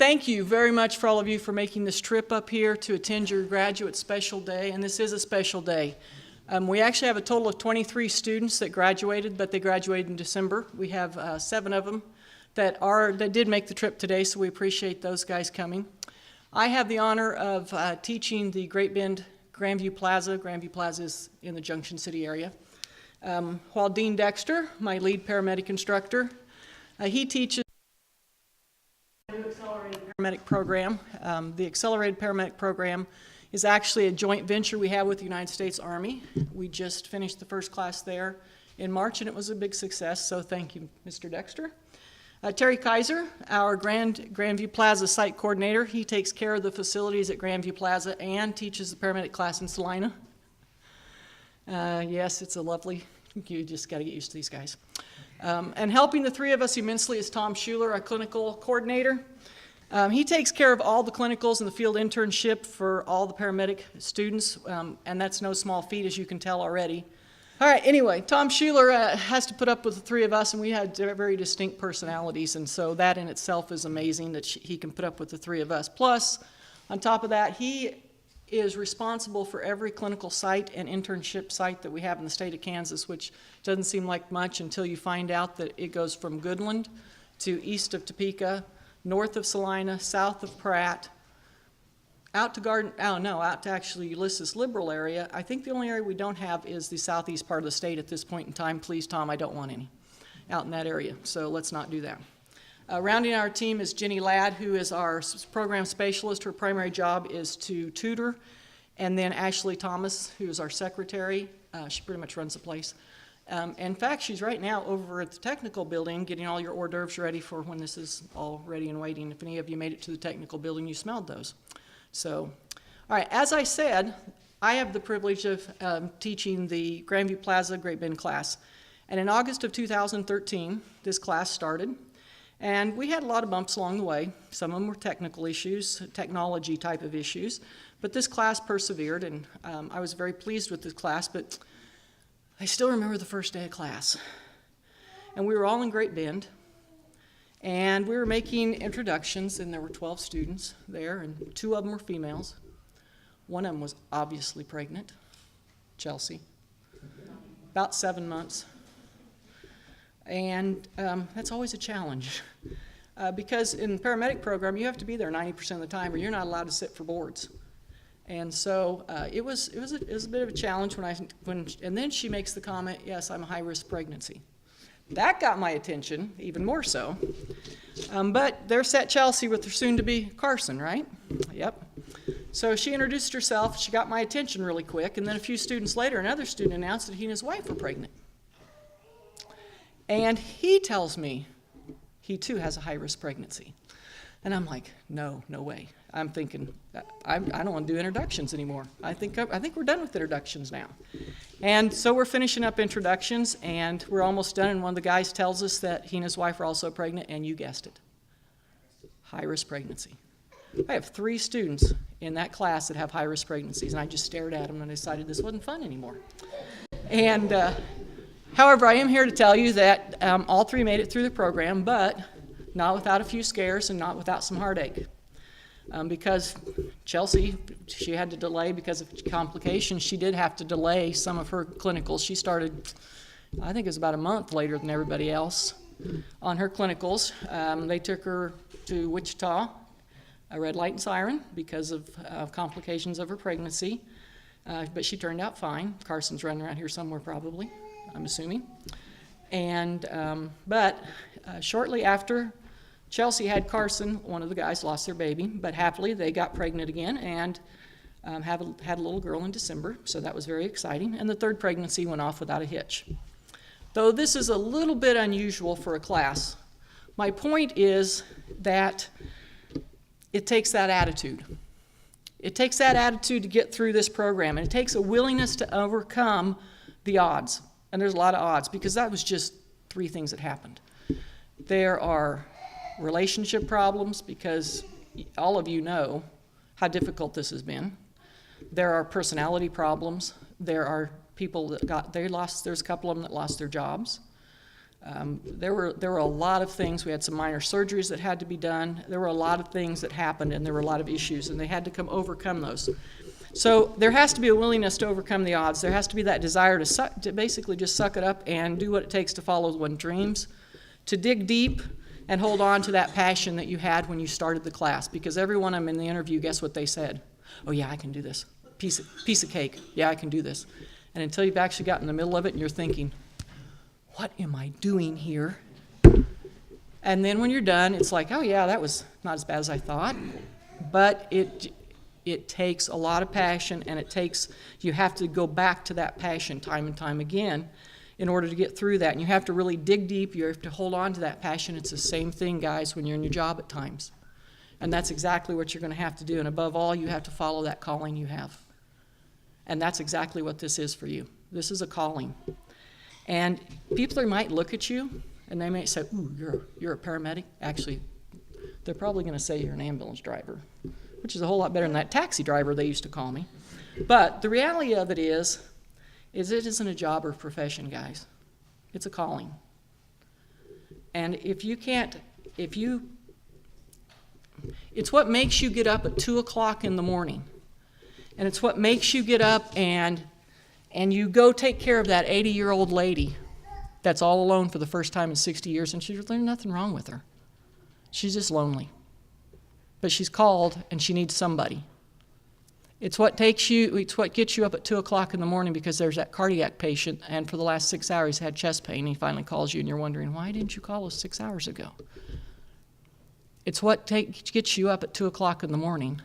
Thank you very much for all of you for making this trip up here to attend your graduate special day, and this is a special day. We actually have a total of 23 students that graduated, but they graduated in December. We have 7 of them that did make the trip today, so we appreciate those guys coming. I have the honor of teaching the Great Bend Grandview Plaza. Grandview Plaza is in the Junction City area. While Dean Dexter, my lead paramedic instructor, he teaches the Accelerated Paramedic Program. The Accelerated Paramedic Program is actually a joint venture we have with the United States Army. We just finished the first class there in March, and it was a big success, so thank you, Mr. Dexter. Terry Kaiser, our Grandview Plaza site coordinator, he takes care of the facilities at Grandview Plaza and teaches the paramedic class in Salina. Yes, it's a lovely, you just got to get used to these guys. And helping the 3 of us immensely is Tom Schuler, our clinical coordinator. He takes care of all the clinicals and the field internship for all the paramedic students, and that's no small feat, as you can tell already. All right, anyway, Tom Schuler has to put up with the 3 of us, and we had very distinct personalities, and so that in itself is amazing that he can put up with the 3 of us. Plus, on top of that, he is responsible for every clinical site and internship site that we have in the state of Kansas, which doesn't seem like much until you find out that it goes from Goodland to east of Topeka, north of Salina, south of Pratt, out to actually Ulysses Liberal area. I think the only area we don't have is the southeast part of the state at this point in time. Please, Tom, I don't want any out in that area, so let's not do that. Rounding our team is Jenny Ladd, who is our program specialist. Her primary job is to tutor. And then Ashley Thomas, who is our secretary. She pretty much runs the place. In fact, she's right now over at the technical building getting all your hors d'oeuvres ready for when this is all ready and waiting. If any of you made it to the technical building, you smelled those. So, all right, as I said, I have the privilege of teaching the Grandview Plaza Great Bend class. And in August of 2013, this class started. And we had a lot of bumps along the way. Some of them were technical issues, technology type of issues. But this class persevered, and I was very pleased with this class. But I still remember the first day of class. And we were all in Great Bend. And we were making introductions, and there were 12 students there, and 2 of them were females. One of them was obviously pregnant, Chelsea, about 7 months. And that's always a challenge because in the paramedic program, you have to be there 90% of the time or you're not allowed to sit for boards. And so it was a bit of a challenge and then she makes the comment, yes, I'm a high-risk pregnancy. That got my attention, even more so. But there sat Chelsea with her soon-to-be Carson, right? Yep. So she introduced herself. She got my attention really quick. And then a few students later, another student announced that he and his wife were pregnant. And he tells me he too has a high-risk pregnancy. And I'm like, no way. I'm thinking, I don't want to do introductions anymore. I think we're done with introductions now. And so we're finishing up introductions, and we're almost done, and one of the guys tells us that he and his wife are also pregnant, and you guessed it, high-risk pregnancy. I have 3 students in that class that have high-risk pregnancies, and I just stared at them and decided this wasn't fun anymore. And however, I am here to tell you that all 3 made it through the program, but not without a few scares and not without some heartache. Because Chelsea, she had to delay because of complications. She did have to delay some of her clinicals. She started, I think it was about a month later than everybody else on her clinicals. They took her to Wichita, a red light and siren, because of complications of her pregnancy. But she turned out fine. Carson's running around here somewhere probably, I'm assuming. And but shortly after Chelsea had Carson, one of the guys lost their baby, but happily they got pregnant again and had a little girl in December, so that was very exciting. And the 3rd pregnancy went off without a hitch. Though this is a little bit unusual for a class, my point is that it takes that attitude. It takes that attitude to get through this program, and it takes a willingness to overcome the odds. And there's a lot of odds because that was just 3 things that happened. There are relationship problems because all of you know how difficult this has been. There are personality problems. There are people that there's a couple of them that lost their jobs. There were a lot of things. We had some minor surgeries that had to be done. There were a lot of things that happened, and there were a lot of issues, and they had to overcome those. So there has to be a willingness to overcome the odds. There has to be that desire to basically just suck it up and do what it takes to follow one's dreams, to dig deep and hold on to that passion that you had when you started the class. Because every one of them in the interview, guess what they said? Oh yeah, I can do this. Piece of cake. Yeah, I can do this. And until you've actually gotten in the middle of it and you're thinking, what am I doing here? And then when you're done, it's like, oh yeah, that was not as bad as I thought. But it takes a lot of passion, and you have to go back to that passion time and time again in order to get through that. And you have to really dig deep. You have to hold on to that passion. It's the same thing, guys, when you're in your job at times. And that's exactly what you're going to have to do. And above all, you have to follow that calling you have. And that's exactly what this is for you. This is a calling. And people might look at you, and they might say, ooh, you're a paramedic. Actually, they're probably going to say you're an ambulance driver, which is a whole lot better than that taxi driver they used to call me. But the reality of it is it isn't a job or a profession, guys. It's a calling. And it's what makes you get up at 2 o'clock in the morning. And it's what makes you get up and you go take care of that 80-year-old lady that's all alone for the first time in 60 years, and there's nothing wrong with her. She's just lonely. But she's called, and she needs somebody. It's what gets you up at 2 o'clock in the morning because there's that cardiac patient, and for the last 6 hours he's had chest pain, and he finally calls you, and you're wondering, why didn't you call us 6 hours ago? It's what gets you up at 2 o'clock in the morning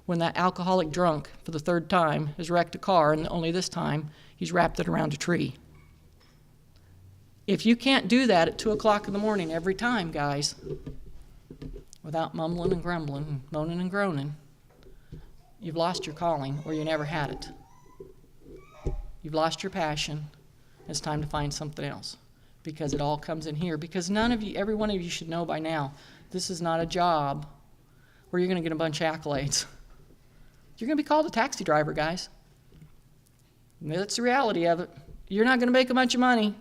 when that alcoholic drunk, for the third time, has wrecked a car, and only this time he's wrapped it around a tree. If you can't do that at 2 o'clock in the morning every time, guys, without mumbling and grumbling, and moaning and groaning, you've lost your calling, or you never had it. You've lost your passion. It's time to find something else, because it all comes in here. Because every one of you should know by now, this is not a job where you're going to get a bunch of accolades. You're going to be called a taxi driver, guys. That's the reality of it. You're not going to make a bunch of money.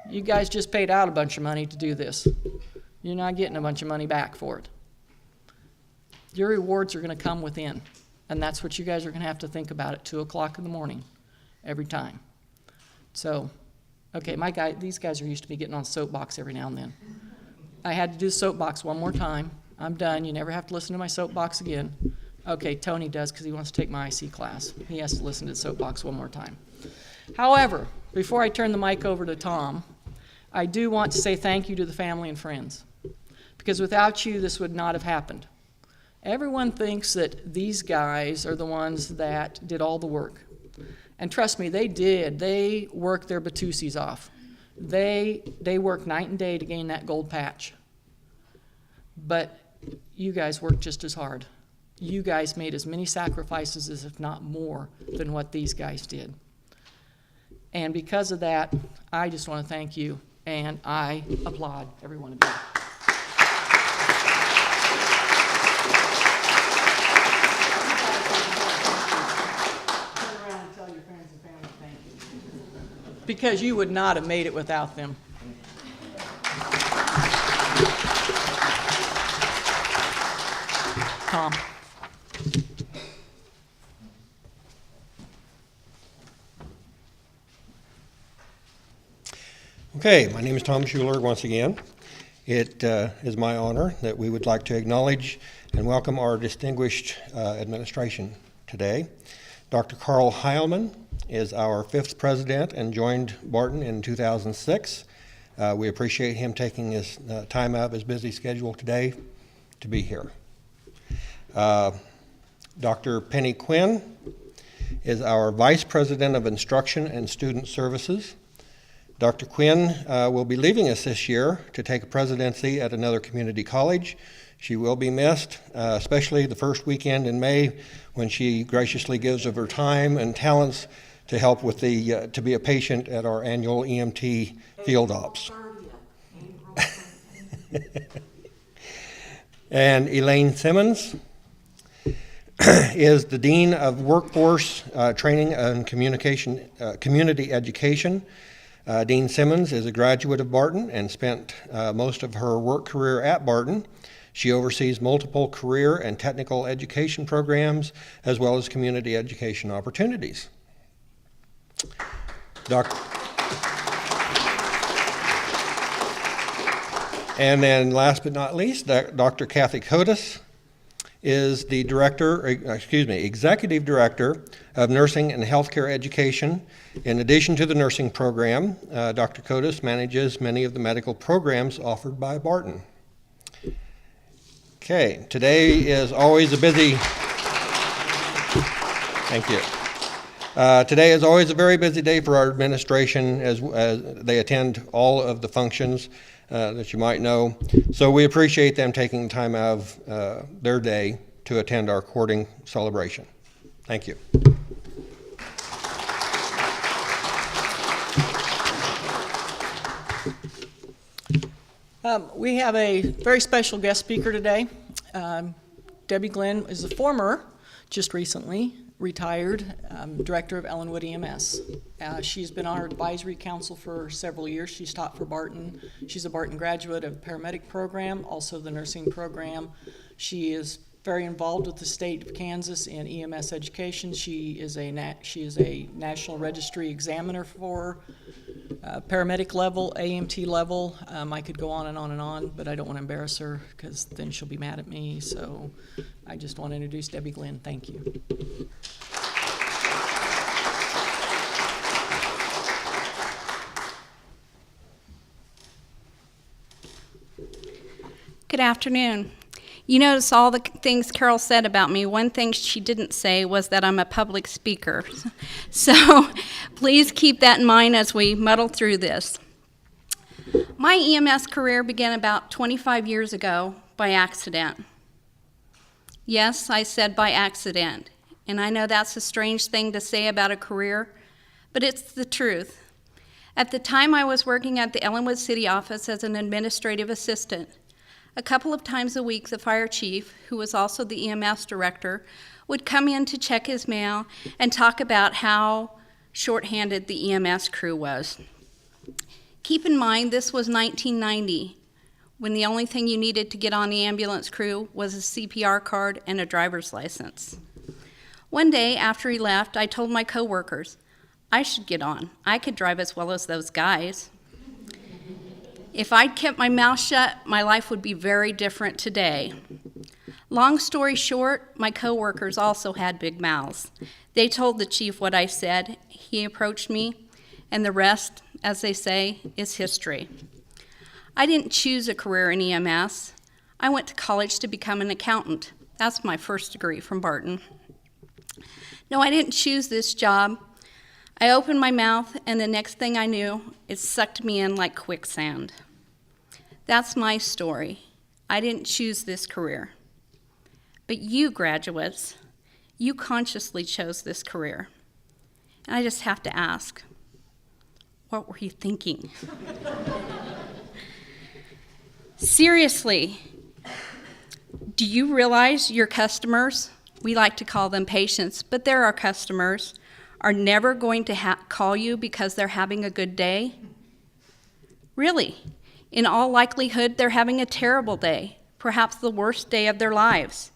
You guys just paid out a bunch of money to do this. You're not getting a bunch of money back for it. Your rewards are going to come within. And that's what you guys are going to have to think about at 2 o'clock in the morning every time. So, okay, these guys are used to me getting on soapbox every now and then. I had to do soapbox one more time. I'm done. You never have to listen to my soapbox again. Okay, Tony does because he wants to take my IC class. He has to listen to the soapbox one more time. However, before I turn the mic over to Tom, I do want to say thank you to the family and friends, because without you, this would not have happened. Everyone thinks that these guys are the ones that did all the work. And trust me, they did. They worked their Batusis off. They worked night and day to gain that gold patch. But you guys worked just as hard. You guys made as many sacrifices as, if not more, than what these guys did. And because of that, I just want to thank you, and I applaud every one of you. Turn around and tell your friends and family thank you. Because you would not have made it without them. Tom. Okay, my name is Tom Schuler once again. It is my honor that we would like to acknowledge and welcome our distinguished administration today. Dr. Carl Heilman is our 5th president and joined Barton in 2006. We appreciate him taking his time out of his busy schedule today to be here. Dr. Penny Quinn is our vice president of instruction and student services. Dr. Quinn will be leaving us this year to take a presidency at another community college. She will be missed, especially the first weekend in May when she graciously gives of her time and talents to help with to be a patient at our annual EMT field ops. And Elaine Simmons is the Dean of Workforce Training and Community Education. Dean Simmons is a graduate of Barton and spent most of her work career at Barton. She oversees multiple career and technical education programs, as well as community education opportunities. And then last but not least, Dr. Kathy Kotis is the Executive Director of Nursing and Healthcare Education. In addition to the nursing program, Dr. Kotis manages many of the medical programs offered by Barton. Okay, today is always a busy, thank you. Today is always a very busy day for our administration as they attend all of the functions that you might know. So we appreciate them taking time out of their day to attend our courting celebration. Thank you. We have a very special guest speaker today. Debbie Glenn is a former, just recently, retired director of Ellenwood EMS. She's been on our advisory council for several years. She's taught for Barton. She's a Barton graduate of Paramedic program, also the nursing program. She is very involved with the state of Kansas in EMS education. She is a National Registry examiner for paramedic level, AMT level. I could go on and on and on, but I don't want to embarrass her because then she'll be mad at me. So I just want to introduce Debbie Glenn. Thank you. Good afternoon. You notice all the things Carol said about me. One thing she didn't say was that I'm a public speaker. So please keep that in mind as we muddle through this. My EMS career began about 25 years ago by accident. Yes, I said by accident. And I know that's a strange thing to say about a career, but it's the truth. At the time, I was working at the Ellenwood City office as an administrative assistant. A couple of times a week, the fire chief, who was also the EMS director, would come in to check his mail and talk about how shorthanded the EMS crew was. Keep in mind, this was 1990, when the only thing you needed to get on the ambulance crew was a CPR card and a driver's license. One day after he left, I told my coworkers, I should get on. I could drive as well as those guys. If I'd kept my mouth shut, my life would be very different today. Long story short, my coworkers also had big mouths. They told the chief what I said. He approached me, and the rest, as they say, is history. I didn't choose a career in EMS. I went to college to become an accountant. That's my first degree from Barton. No, I didn't choose this job. I opened my mouth, and the next thing I knew, it sucked me in like quicksand. That's my story. I didn't choose this career. But you graduates, you consciously chose this career. And I just have to ask, what were you thinking? Seriously, do you realize your customers, we like to call them patients, but they're our customers, are never going to call you because they're having a good day? Really, in all likelihood, they're having a terrible day, perhaps the worst day of their lives.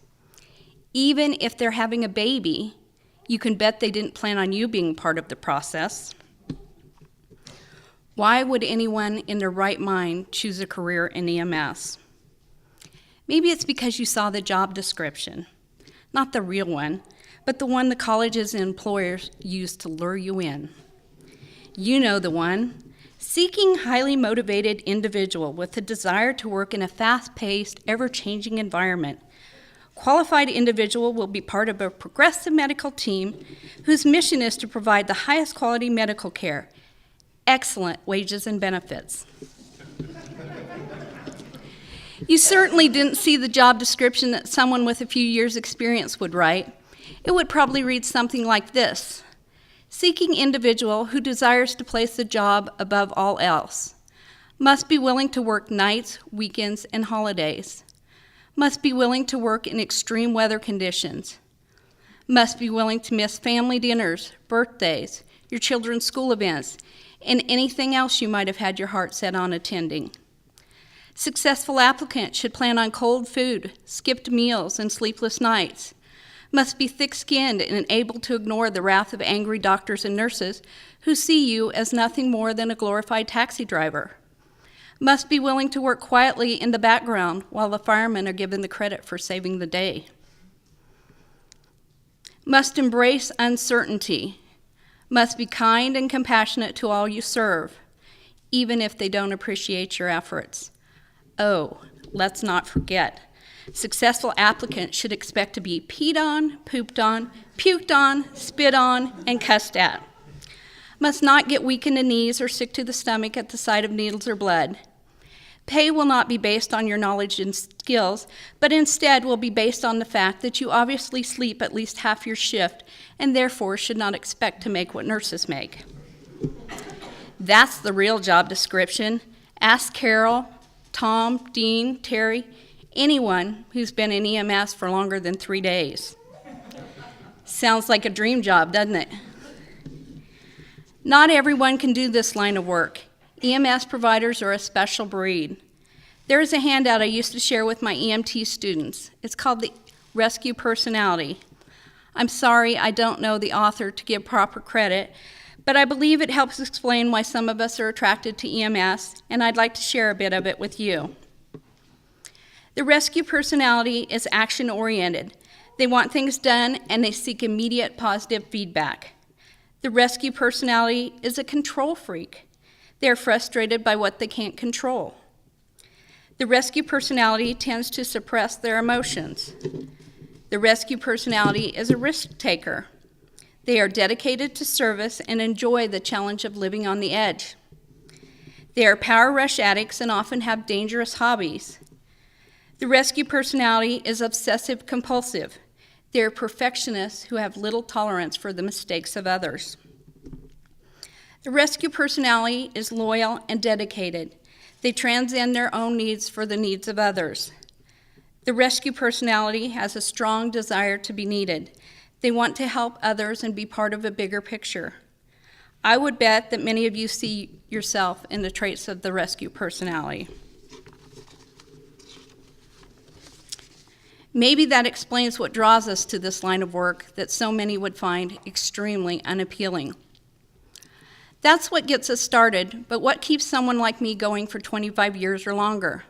Even if they're having a baby, you can bet they didn't plan on you being part of the process. Why would anyone in their right mind choose a career in EMS? Maybe it's because you saw the job description, not the real one, but the one the colleges and employers use to lure you in. You know the one. Seeking highly motivated individual with a desire to work in a fast-paced, ever-changing environment. Qualified individual will be part of a progressive medical team whose mission is to provide the highest quality medical care, excellent wages and benefits. You certainly didn't see the job description that someone with a few years' experience would write. It would probably read something like this: seeking individual who desires to place the job above all else, must be willing to work nights, weekends, and holidays, must be willing to work in extreme weather conditions, must be willing to miss family dinners, birthdays, your children's school events, and anything else you might have had your heart set on attending. Successful applicants should plan on cold food, skipped meals, and sleepless nights. Must be thick-skinned and able to ignore the wrath of angry doctors and nurses who see you as nothing more than a glorified taxi driver. Must be willing to work quietly in the background while the firemen are given the credit for saving the day. Must embrace uncertainty. Must be kind and compassionate to all you serve, even if they don't appreciate your efforts. Oh, let's not forget, successful applicants should expect to be peed on, pooped on, puked on, spit on, and cussed at. Must not get weak in the knees or sick to the stomach at the sight of needles or blood. Pay will not be based on your knowledge and skills, but instead will be based on the fact that you obviously sleep at least half your shift and therefore should not expect to make what nurses make. That's the real job description. Ask Carol, Tom, Dean, Terry, anyone who's been in EMS for longer than 3 days. Sounds like a dream job, doesn't it? Not everyone can do this line of work. EMS providers are a special breed. There is a handout I used to share with my EMT students. It's called the Rescue Personality. I'm sorry I don't know the author to give proper credit, but I believe it helps explain why some of us are attracted to EMS, and I'd like to share a bit of it with you. The rescue personality is action-oriented. They want things done, and they seek immediate positive feedback. The rescue personality is a control freak. They're frustrated by what they can't control. The rescue personality tends to suppress their emotions. The rescue personality is a risk taker. They are dedicated to service and enjoy the challenge of living on the edge. They are power rush addicts and often have dangerous hobbies. The rescue personality is obsessive compulsive. They are perfectionists who have little tolerance for the mistakes of others. The rescue personality is loyal and dedicated. They transcend their own needs for the needs of others. The rescue personality has a strong desire to be needed. They want to help others and be part of a bigger picture. I would bet that many of you see yourself in the traits of the rescue personality. Maybe that explains what draws us to this line of work that so many would find extremely unappealing. That's what gets us started, but what keeps someone like me going for 25 years or longer?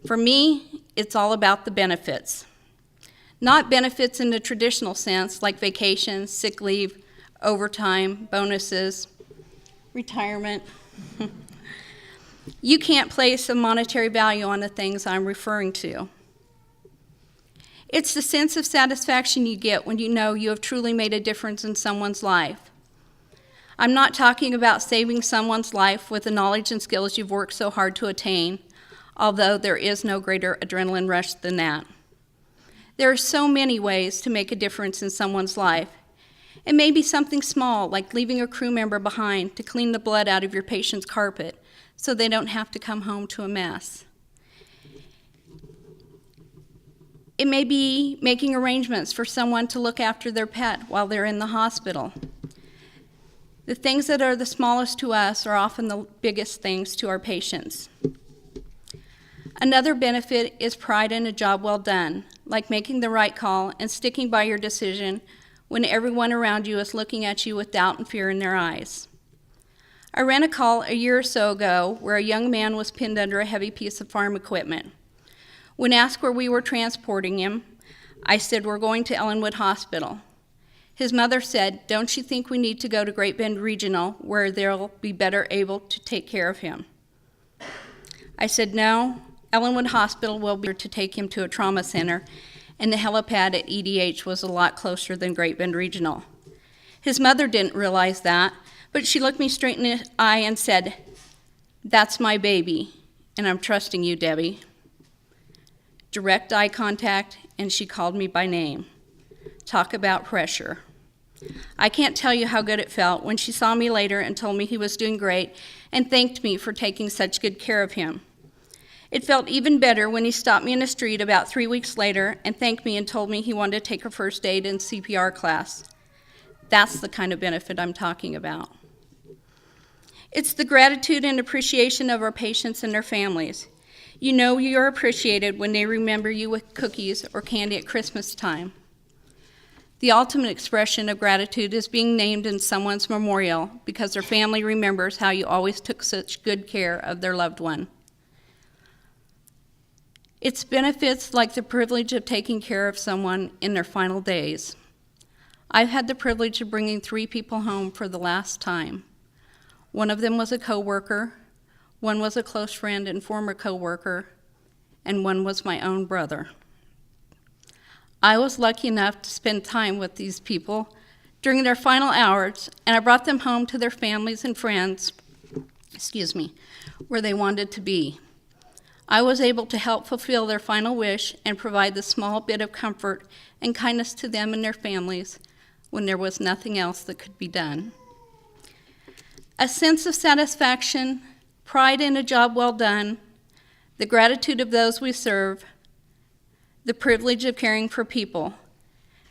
For me, it's all about the benefits. Not benefits in the traditional sense, like vacations, sick leave, overtime, bonuses, retirement. You can't place a monetary value on the things I'm referring to. It's the sense of satisfaction you get when you know you have truly made a difference in someone's life. I'm not talking about saving someone's life with the knowledge and skills you've worked so hard to attain, although there is no greater adrenaline rush than that. There are so many ways to make a difference in someone's life. It may be something small, like leaving a crew member behind to clean the blood out of your patient's carpet so they don't have to come home to a mess. It may be making arrangements for someone to look after their pet while they're in the hospital. The things that are the smallest to us are often the biggest things to our patients. Another benefit is pride in a job well done, like making the right call and sticking by your decision when everyone around you is looking at you with doubt and fear in their eyes. I ran a call a year or so ago where a young man was pinned under a heavy piece of farm equipment. When asked where we were transporting him, I said, "We're going to Ellenwood Hospital." His mother said, "Don't you think we need to go to Great Bend Regional where they'll be better able to take care of him?" I said, "No, Ellenwood Hospital will be able to take him to a trauma center, and the helipad at EDH was a lot closer than Great Bend Regional." His mother didn't realize that, but she looked me straight in the eye and said, "That's my baby, and I'm trusting you, Debbie." Direct eye contact, and she called me by name. Talk about pressure. I can't tell you how good it felt when she saw me later and told me he was doing great and thanked me for taking such good care of him. It felt even better when he stopped me in the street about 3 weeks later and thanked me and told me he wanted to take a first aid and CPR class. That's the kind of benefit I'm talking about. It's the gratitude and appreciation of our patients and their families. You know you're appreciated when they remember you with cookies or candy at Christmas time. The ultimate expression of gratitude is being named in someone's memorial because their family remembers how you always took such good care of their loved one. It's benefits like the privilege of taking care of someone in their final days. I've had the privilege of bringing 3 people home for the last time. One of them was a coworker, one was a close friend and former coworker, and one was my own brother. I was lucky enough to spend time with these people during their final hours, and I brought them home to their families and friends, where they wanted to be. I was able to help fulfill their final wish and provide the small bit of comfort and kindness to them and their families when there was nothing else that could be done. A sense of satisfaction, pride in a job well done, the gratitude of those we serve, the privilege of caring for people.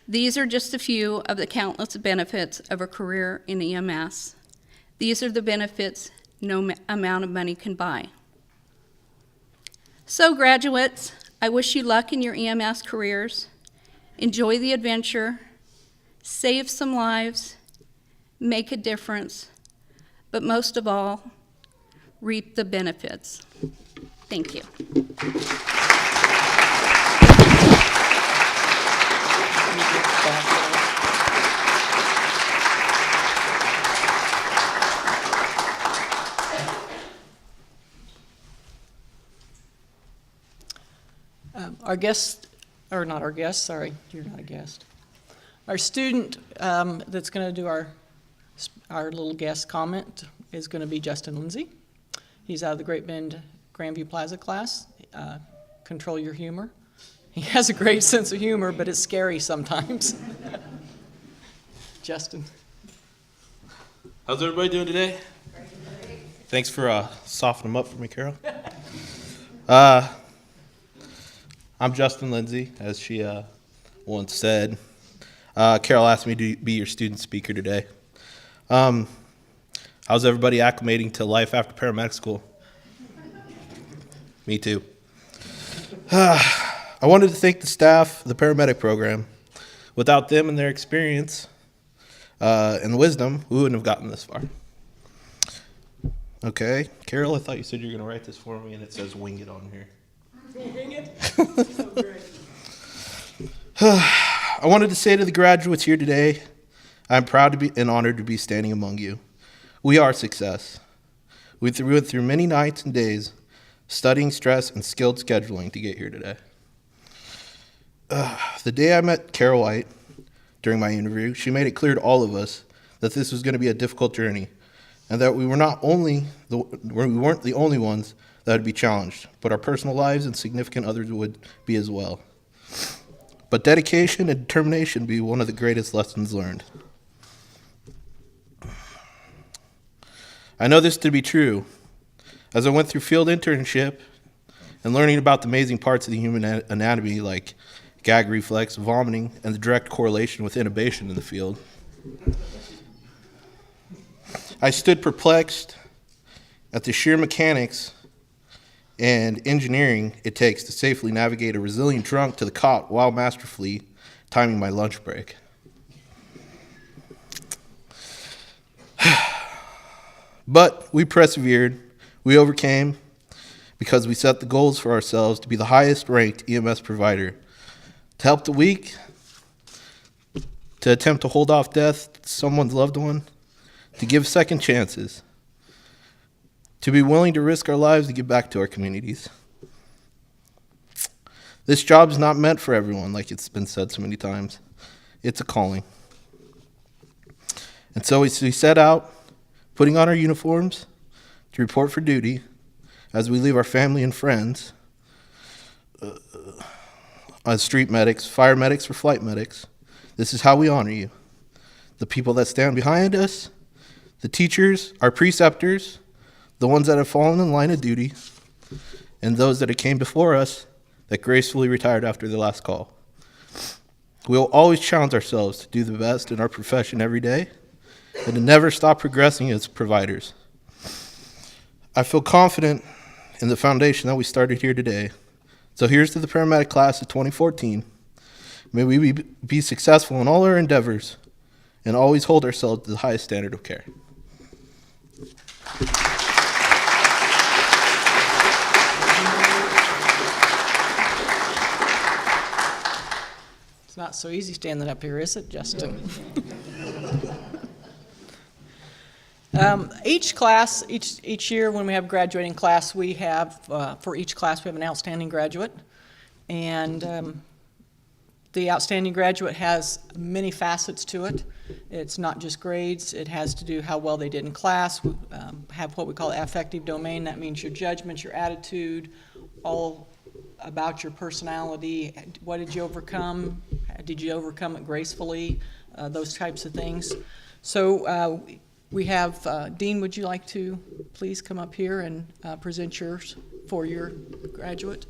These are just a few of the countless benefits of a career in EMS. These are the benefits no amount of money can buy. So graduates, I wish you luck in your EMS careers. Enjoy the adventure, save some lives, make a difference, but most of all, reap the benefits. Thank you. Our guest, or not our guest, sorry, you're not a guest. Our student that's going to do our little guest comment is going to be Justin Lindsay. He's out of the Great Bend Grandview Plaza class. Control your humor. He has a great sense of humor, but it's scary sometimes. Justin. How's everybody doing today? Thanks for softening them up for me, Carol. I'm Justin Lindsay, as she once said. Carol asked me to be your student speaker today. How's everybody acclimating to life after paramedic school? Me too. I wanted to thank the staff of the paramedic program. Without them and their experience and wisdom, we wouldn't have gotten this far. Okay, Carol, I thought you said you were going to write this for me, and it says wing it on here. Wing it? So great. I wanted to say to the graduates here today, I'm proud to be and honored to be standing among you. We are success. We went through many nights and days studying, stress, and skilled scheduling to get here today. The day I met Carol White during my interview, she made it clear to all of us that this was going to be a difficult journey, and that we weren't the only ones that would be challenged, but our personal lives and significant others would be as well. But dedication and determination would be one of the greatest lessons learned. I know this to be true, as I went through field internship and learning about the amazing parts of the human anatomy like gag reflex, vomiting, and the direct correlation with intubation in the field. I stood perplexed at the sheer mechanics and engineering it takes to safely navigate a resilient drunk to the cot while masterfully timing my lunch break. But we persevered, we overcame, because we set the goals for ourselves to be the highest ranked EMS provider, to help the weak, to attempt to hold off death to someone's loved one, to give second chances, to be willing to risk our lives to give back to our communities. This job is not meant for everyone, like it's been said so many times. It's a calling. And so we set out, putting on our uniforms to report for duty as we leave our family and friends as street medics, fire medics, or flight medics. This is how we honor you. The people that stand behind us, the teachers, our preceptors, the ones that have fallen in line of duty, and those that came before us that gracefully retired after their last call. We will always challenge ourselves to do the best in our profession every day and to never stop progressing as providers. I feel confident in the foundation that we started here today. So here's to the paramedic class of 2014. May we be successful in all our endeavors and always hold ourselves to the highest standard of care. It's not so easy standing up here, is it, Justin? Each class, each year when we have graduating class, we have, for each class, we have an outstanding graduate. And the outstanding graduate has many facets to it. It's not just grades. It has to do how well they did in class. We have what we call the affective domain. That means your judgment, your attitude, all about your personality. What did you overcome? Did you overcome it gracefully? Those types of things. So we have, Dean, would you like to please come up here and present yours for your graduate?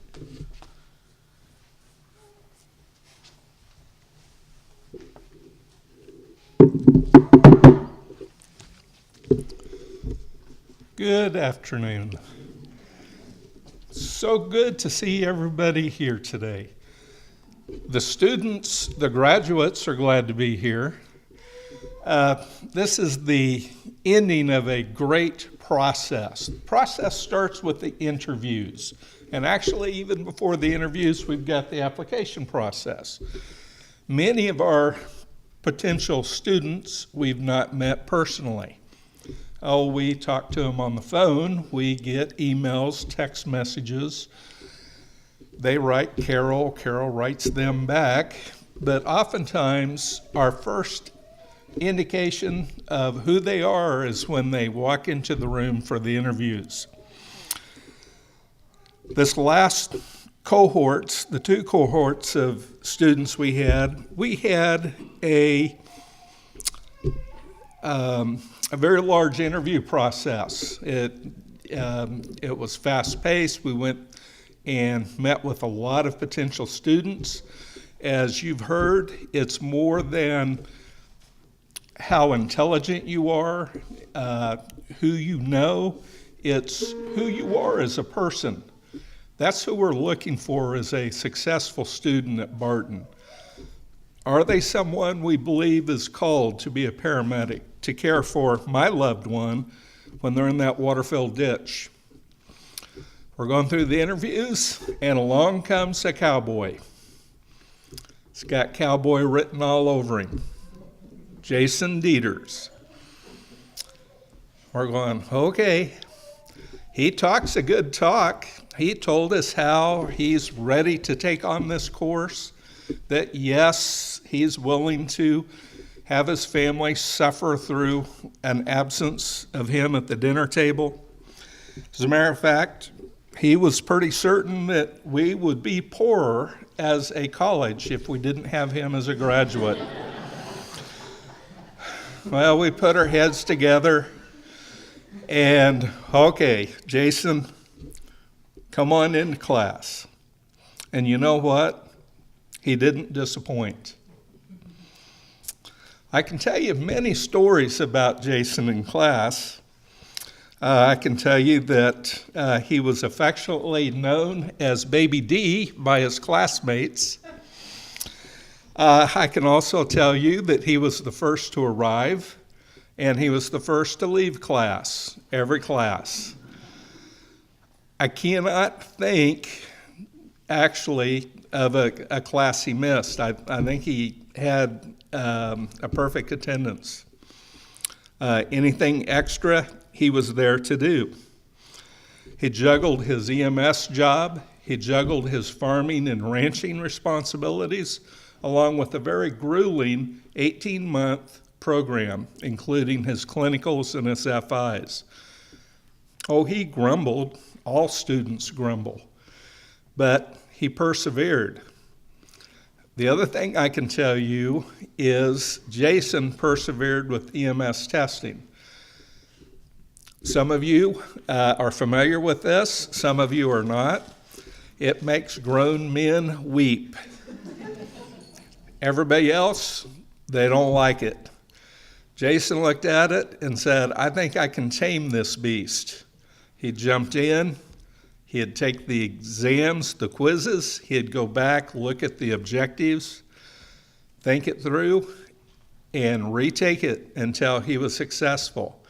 Good afternoon. So good to see everybody here today. The students, the graduates are glad to be here. This is the ending of a great process. The process starts with the interviews. And actually, even before the interviews, we've got the application process. Many of our potential students we've not met personally. Oh, we talk to them on the phone, we get emails, text messages. They write Carol, Carol writes them back. But oftentimes, our first indication of who they are is when they walk into the room for the interviews. This last cohorts, the two cohorts of students we had a very large interview process. It was fast-paced. We went and met with a lot of potential students. As you've heard, it's more than how intelligent you are, who you know. It's who you are as a person. That's who we're looking for as a successful student at Barton. Are they someone we believe is called to be a paramedic, to care for my loved one when they're in that water-filled ditch? We're going through the interviews, and along comes a cowboy. It's got cowboy written all over him. Jason Dieters. We're going, okay. He talks a good talk. He told us how he's ready to take on this course, that yes, he's willing to have his family suffer through an absence of him at the dinner table. As a matter of fact, he was pretty certain that we would be poorer as a college if we didn't have him as a graduate. Well, we put our heads together and, okay, Jason, come on into class. And you know what? He didn't disappoint. I can tell you many stories about Jason in class. I can tell you that he was affectionately known as Baby D by his classmates. I can also tell you that he was the first to arrive, and he was the first to leave class, every class. I cannot think, actually, of a class he missed. I think he had a perfect attendance. Anything extra, he was there to do. He juggled his EMS job, he juggled his farming and ranching responsibilities, along with a very grueling 18-month program, including his clinicals and his FIs. Oh, he grumbled. All students grumble. But he persevered. The other thing I can tell you is Jason persevered with EMS testing. Some of you are familiar with this. Some of you are not. It makes grown men weep. Everybody else, they don't like it. Jason looked at it and said, I think I can tame this beast. He jumped in, he'd take the exams, the quizzes, he'd go back, look at the objectives, think it through, and retake it until he was successful.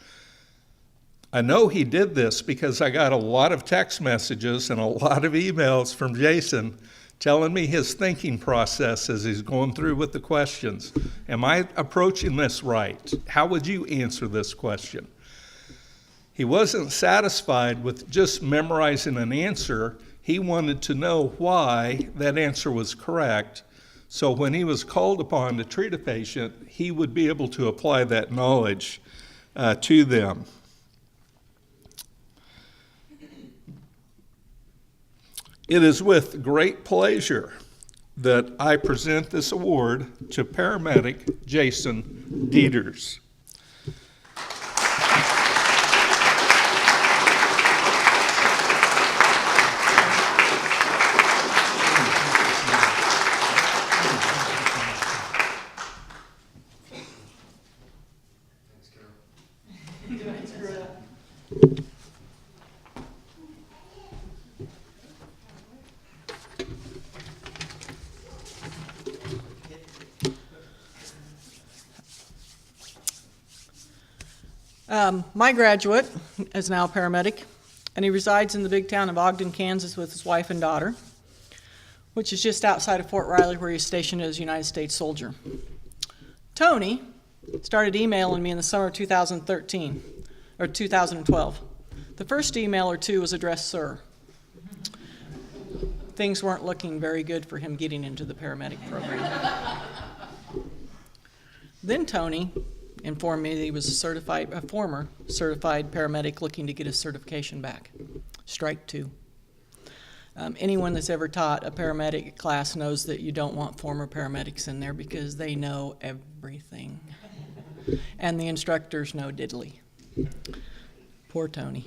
I know he did this because I got a lot of text messages and a lot of emails from Jason telling me his thinking process as he's going through with the questions. Am I approaching this right? How would you answer this question? He wasn't satisfied with just memorizing an answer. He wanted to know why that answer was correct. So when he was called upon to treat a patient, he would be able to apply that knowledge to them. It is with great pleasure that I present this award to Paramedic Jason Dieters. My graduate is now a paramedic, and he resides in the big town of Ogden, Kansas with his wife and daughter, which is just outside of Fort Riley where he's stationed as a United States soldier. Tony started emailing me in the summer of 2013, or 2012. The first email or two was addressed Sir. Things weren't looking very good for him getting into the paramedic program. Then Tony informed me that he was a former certified paramedic looking to get his certification back. Strike two. Anyone that's ever taught a paramedic class knows that you don't want former paramedics in there because they know everything. And the instructors know diddly. Poor Tony.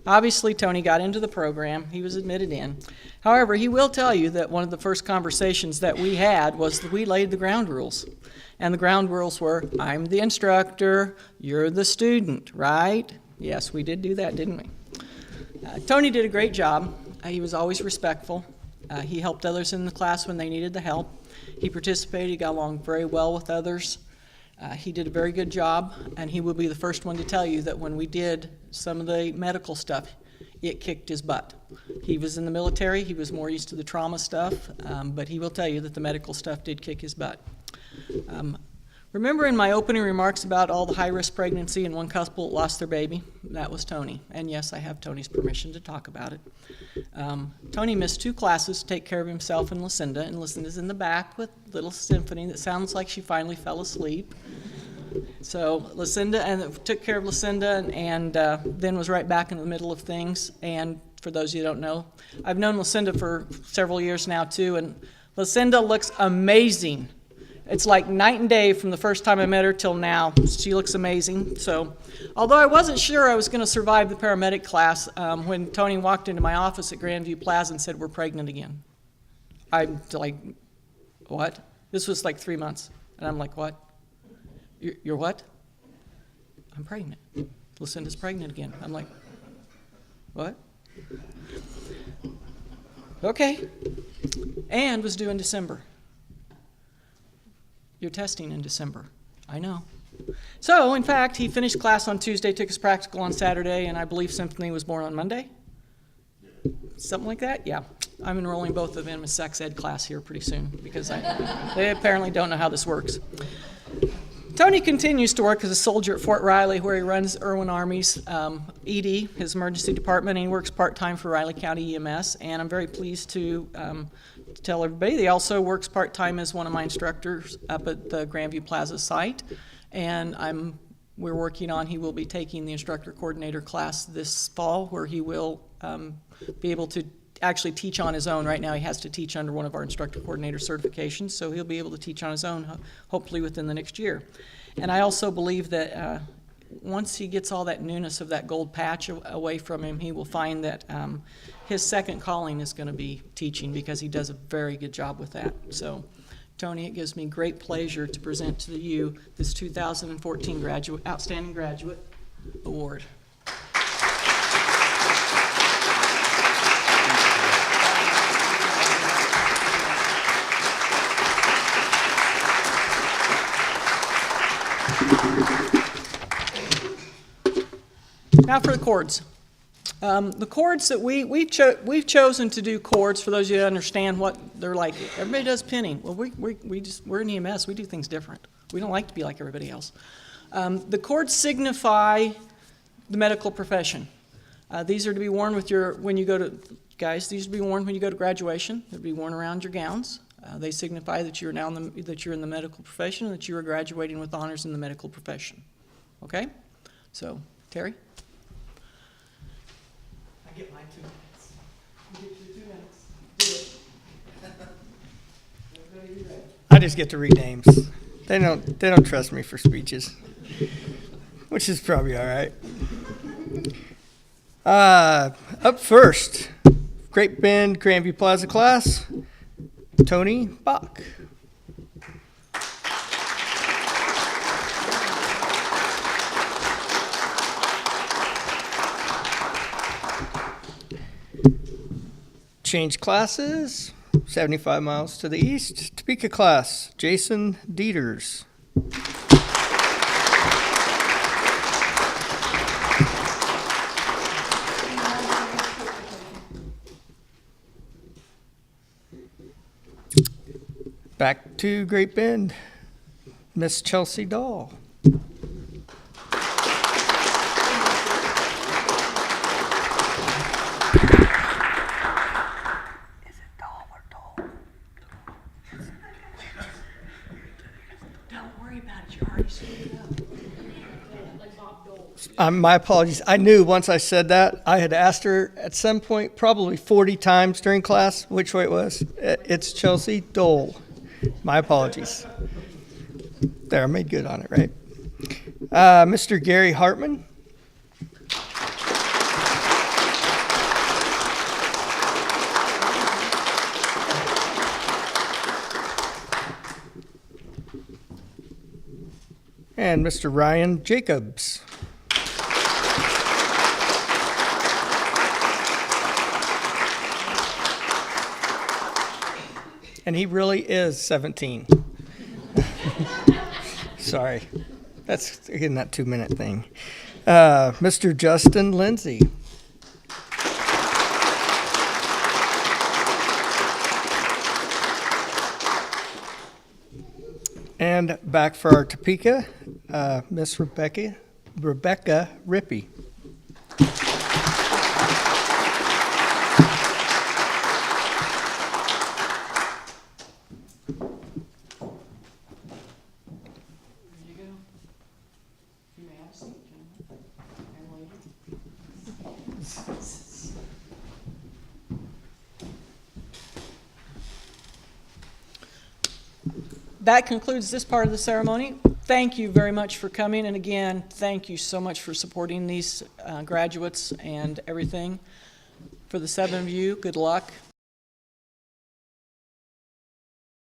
Obviously, Tony got into the program. He was admitted in. However, he will tell you that one of the first conversations that we had was that we laid the ground rules. And the ground rules were, I'm the instructor, you're the student, right? Yes, we did do that, didn't we? Tony did a great job. He was always respectful. He helped others in the class when they needed the help. He participated, he got along very well with others. He did a very good job, and he will be the first one to tell you that when we did some of the medical stuff, it kicked his butt. He was in the military, he was more used to the trauma stuff, but he will tell you that the medical stuff did kick his butt. Remember in my opening remarks about all the high-risk pregnancy and one couple that lost their baby? That was Tony. And yes, I have Tony's permission to talk about it. Tony missed 2 classes to take care of himself and Lucinda Lucinda's in the back with little Symphony that sounds like she finally fell asleep. So Lucinda took care of Lucinda and then was right back in the middle of things. And for those of you who don't know, I've known Lucinda for several years now too, and Lucinda looks amazing. It's like night and day from the first time I met her till now. She looks amazing. So, although I wasn't sure I was going to survive the paramedic class, when Tony walked into my office at Grandview Plaza and said, "We're pregnant again," I'm like, "What?" This was like 3 months. And I'm like, "What? You're what?" "I'm pregnant. Lucinda's pregnant again." I'm like, "What?" "Okay." And was due in December. "You're testing in December." "I know." So, in fact, he finished class on Tuesday, took his practical on Saturday, and I believe Symphony was born on Monday? Something like that? Yeah. I'm enrolling both of them in a sex ed class here pretty soon because they apparently don't know how this works. Tony continues to work as a soldier at Fort Riley where he runs Irwin Army's ED, his emergency department, and he works part-time for Riley County EMS, and I'm very pleased to tell everybody that he also works part-time as one of my instructors up at the Grandview Plaza site, and he will be taking the instructor coordinator class this fall where he will be able to actually teach on his own. Right now he has to teach under one of our instructor coordinator certifications, so he'll be able to teach on his own hopefully within the next year. And I also believe that once he gets all that newness of that gold patch away from him, he will find that his second calling is going to be teaching because he does a very good job with that. So, Tony, it gives me great pleasure to present to you this 2014 Outstanding Graduate Award. Now for the chords. The chords that we've chosen to do chords, for those of you that understand what they're like. Everybody does pinning. Well, we're in EMS. We do things different. We don't like to be like everybody else. The chords signify the medical profession. These are to be worn with when you go to graduation. They'll be worn around your gowns. They signify that you're in the medical profession and that you are graduating with honors in the medical profession. Okay? So, Terry? I get my 2 minutes. You get your 2 minutes. Do it. Everybody be ready. I just get to read names. They don't trust me for speeches, which is probably all right. Up first, Great Bend Grandview Plaza class, Tony Bach. Change classes, 75 miles to the east, Topeka class, Jason Dieters. Back to Great Bend, Miss Chelsea Dahl. My apologies. I knew once I said that, I had asked her at some point, probably 40 times during class, which way it was. It's Chelsea Dole. My apologies. There, I made good on it, right? Mr. Gary Hartman. And Mr. Ryan Jacobs. And he really is 17. Sorry. That's, again, that 2-minute thing. Mr. Justin Lindsay. And back for our Topeka, Miss Rebecca Rippey. That concludes this part of the ceremony. Thank you very much for coming, and again, thank you so much for supporting these graduates and everything. For the 7 of you, good luck.